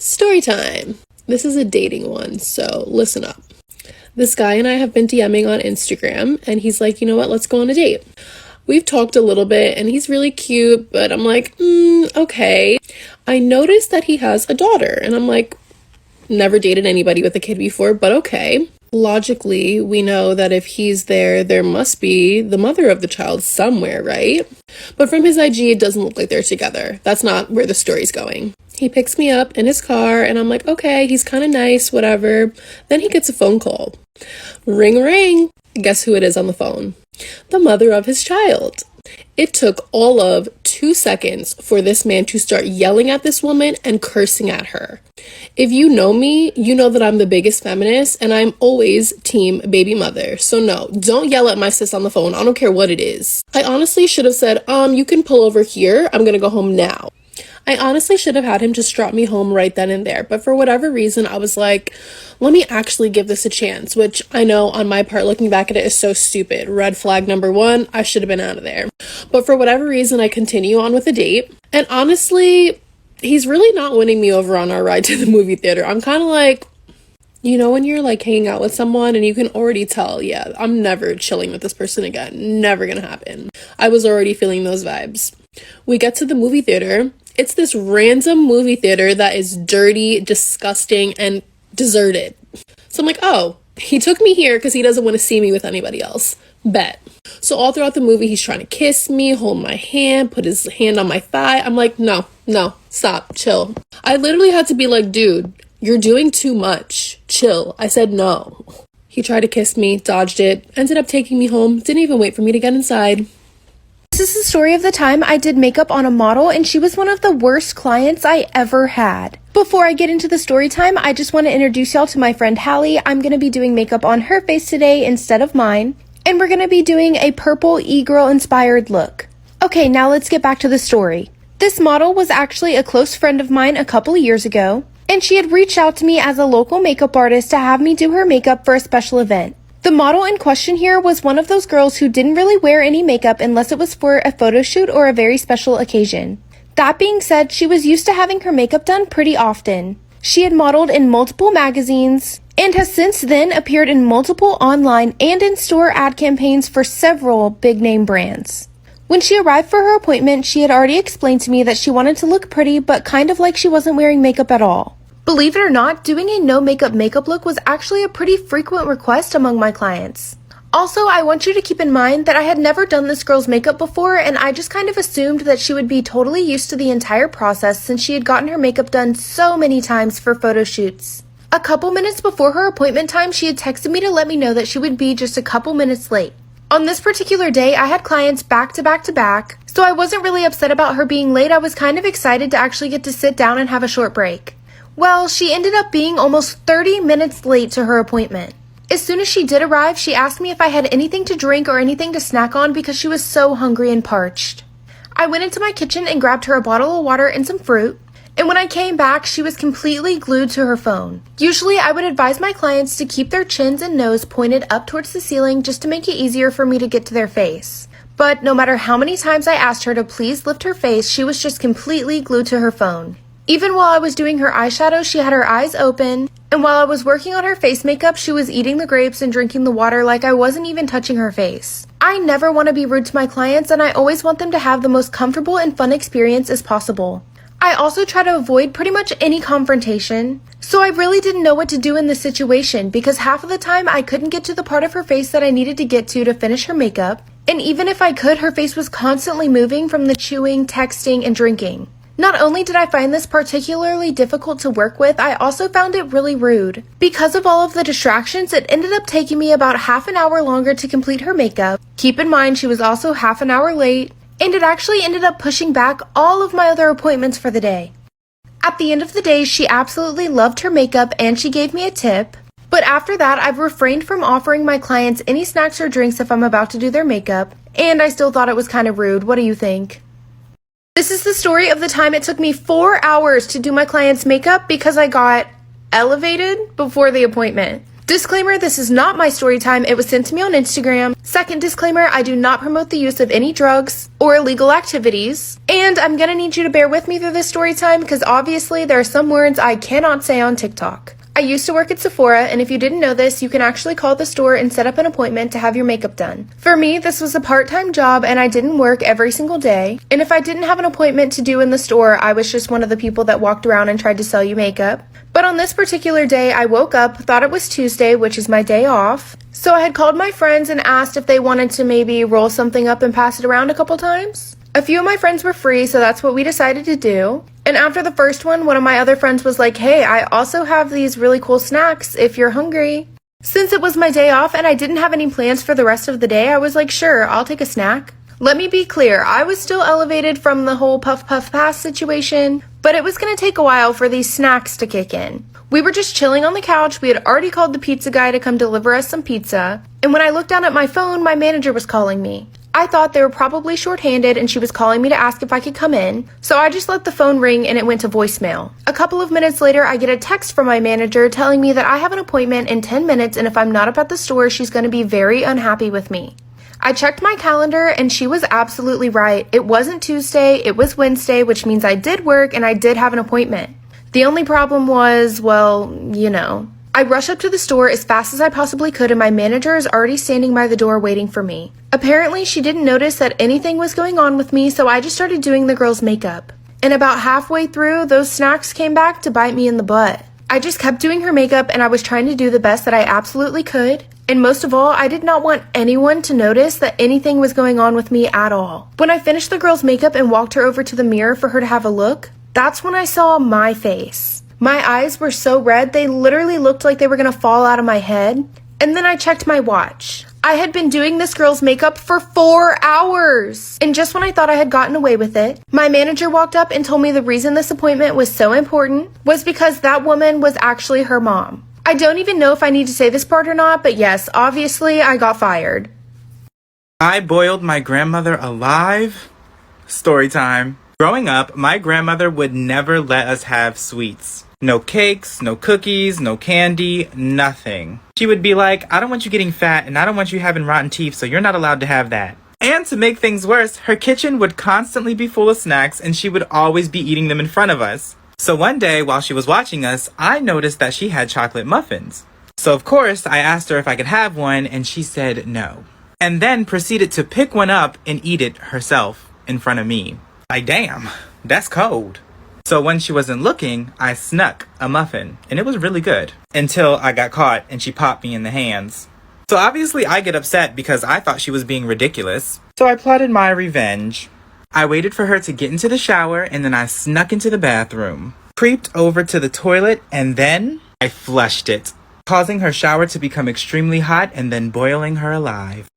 Story time. This is a dating one, so listen up. This guy and I have been DMing on Instagram, and he's like, you know what, let's go on a date. We've talked a little bit, and he's really cute, but I'm like, okay. I noticed that he has a daughter, and I'm like, never dated anybody with a kid before, but okay. Logically, we know that if he's there, there must be the mother of the child somewhere, right? But from his IG, it doesn't look like they're together. That's not where the story's going. He picks me up in his car, and I'm like, okay, he's kind of nice, whatever. Then he gets a phone call. Ring, ring. Guess who it is on the phone? The mother of his child. It took all of 2 seconds for this man to start yelling at this woman and cursing at her. If you know me, you know that I'm the biggest feminist and I'm always team baby mother. So no, don't yell at my sis on the phone. I don't care what it is. I honestly should have said, you can pull over here. I'm gonna go home now. I honestly should have had him just drop me home right then and there, but for whatever reason, I was like, let me actually give this a chance, which I know on my part, looking back at it, is so stupid. Red flag number 1, I should have been out of there. But for whatever reason, I continue on with the date, and honestly, he's really not winning me over on our ride to the movie theater. I'm kind of like, you know, when you're like hanging out with someone and you can already tell, yeah, I'm never chilling with this person again. Never gonna happen. I was already feeling those vibes. We get to the movie theater. It's this random movie theater that is dirty, disgusting, and deserted. So I'm like, oh, he took me here because he doesn't want to see me with anybody else. Bet. So all throughout the movie, he's trying to kiss me, hold my hand, put his hand on my thigh. I'm like, no, stop, chill. I literally had to be like, dude, you're doing too much. Chill. I said no. He tried to kiss me, dodged it, ended up taking me home, didn't even wait for me to get inside. This is the story of the time I did makeup on a model, and she was one of the worst clients I ever had. Before I get into the story time, I just want to introduce y'all to my friend Hallie. I'm going to be doing makeup on her face today instead of mine, and we're going to be doing a purple e-girl inspired look. Okay, now let's get back to the story. This model was actually a close friend of mine a couple of years ago, and she had reached out to me as a local makeup artist to have me do her makeup for a special event. The model in question here was one of those girls who didn't really wear any makeup unless it was for a photo shoot or a very special occasion. That being said, she was used to having her makeup done pretty often. She had modeled in multiple magazines and has since then appeared in multiple online and in-store ad campaigns for several big-name brands. When she arrived for her appointment, she had already explained to me that she wanted to look pretty, but kind of like she wasn't wearing makeup at all. Believe it or not, doing a no makeup look was actually a pretty frequent request among my clients. Also, I want you to keep in mind that I had never done this girl's makeup before, and I just kind of assumed that she would be totally used to the entire process since she had gotten her makeup done so many times for photo shoots. A couple minutes before her appointment time, she had texted me to let me know that she would be just a couple minutes late. On this particular day, I had clients back to back to back, so I wasn't really upset about her being late. I was kind of excited to actually get to sit down and have a short break. Well, she ended up being almost 30 minutes late to her appointment. As soon as she did arrive, she asked me if I had anything to drink or anything to snack on because she was so hungry and parched. I went into my kitchen and grabbed her a bottle of water and some fruit, and when I came back, she was completely glued to her phone. Usually, I would advise my clients to keep their chins and nose pointed up towards the ceiling just to make it easier for me to get to their face. But no matter how many times I asked her to please lift her face, she was just completely glued to her phone. Even while I was doing her eyeshadow, she had her eyes open, and while I was working on her face makeup, she was eating the grapes and drinking the water like I wasn't even touching her face. I never want to be rude to my clients, and I always want them to have the most comfortable and fun experience as possible. I also try to avoid pretty much any confrontation, so I really didn't know what to do in this situation because half of the time I couldn't get to the part of her face that I needed to get to finish her makeup, and even if I could, her face was constantly moving from the chewing, texting, and drinking. Not only did I find this particularly difficult to work with, I also found it really rude. Because of all of the distractions, it ended up taking me about half an hour longer to complete her makeup. Keep in mind, she was also half an hour late, and it actually ended up pushing back all of my other appointments for the day. At the end of the day, she absolutely loved her makeup and she gave me a tip. But after that, I've refrained from offering my clients any snacks or drinks if I'm about to do their makeup, and I still thought it was kind of rude. What do you think? This is the story of the time it took me 4 hours to do my client's makeup because I got elevated before the appointment. Disclaimer, this is not my story time. It was sent to me on Instagram. Second disclaimer, I do not promote the use of any drugs or illegal activities. And I'm gonna need you to bear with me through this story time because obviously there are some words I cannot say on TikTok. I used to work at Sephora, and if you didn't know this, you can actually call the store and set up an appointment to have your makeup done. For me, this was a part-time job and I didn't work every single day. And if I didn't have an appointment to do in the store, I was just one of the people that walked around and tried to sell you makeup. But on this particular day, I woke up, thought it was Tuesday, which is my day off. So I had called my friends and asked if they wanted to maybe roll something up and pass it around a couple times. A few of my friends were free, so that's what we decided to do. And after the first one of my other friends was like, hey, I also have these really cool snacks if you're hungry. Since it was my day off and I didn't have any plans for the rest of the day, I was like, sure, I'll take a snack. Let me be clear, I was still elevated from the whole puff puff pass situation, but it was going to take a while for these snacks to kick in. We were just chilling on the couch, we had already called the pizza guy to come deliver us some pizza, and when I looked down at my phone, my manager was calling me. I thought they were probably shorthanded and she was calling me to ask if I could come in, so I just let the phone ring and it went to voicemail. A couple of minutes later, I get a text from my manager telling me that I have an appointment in 10 minutes and if I'm not up at the store, she's going to be very unhappy with me. I checked my calendar and she was absolutely right. It wasn't Tuesday, it was Wednesday, which means I did work and I did have an appointment. The only problem was, well, you know. I rushed up to the store as fast as I possibly could and my manager is already standing by the door waiting for me. Apparently, she didn't notice that anything was going on with me, so I just started doing the girl's makeup. And about halfway through, those snacks came back to bite me in the butt. I just kept doing her makeup and I was trying to do the best that I absolutely could. And most of all, I did not want anyone to notice that anything was going on with me at all. When I finished the girl's makeup and walked her over to the mirror for her to have a look, that's when I saw my face. My eyes were so red, they literally looked like they were gonna fall out of my head. And then I checked my watch. I had been doing this girl's makeup for 4 hours. And just when I thought I had gotten away with it, my manager walked up and told me the reason this appointment was so important was because that woman was actually her mom. I don't even know if I need to say this part or not, but yes, obviously I got fired. I boiled my grandmother alive. Story time. Growing up, my grandmother would never let us have sweets. No cakes, no cookies, no candy, nothing. She would be like, I don't want you getting fat and I don't want you having rotten teeth, so you're not allowed to have that. And to make things worse, her kitchen would constantly be full of snacks and she would always be eating them in front of us. So one day, while she was watching us, I noticed that she had chocolate muffins. So of course, I asked her if I could have one and she said no. And then proceeded to pick one up and eat it herself in front of me. Like, damn, that's cold. So when she wasn't looking, I snuck a muffin, and it was really good. Until I got caught and she popped me in the hands. So obviously I get upset because I thought she was being ridiculous. So I plotted my revenge. I waited for her to get into the shower, and then I snuck into the bathroom. Creeped over to the toilet, and then I flushed it, causing her shower to become extremely hot and then boiling her alive.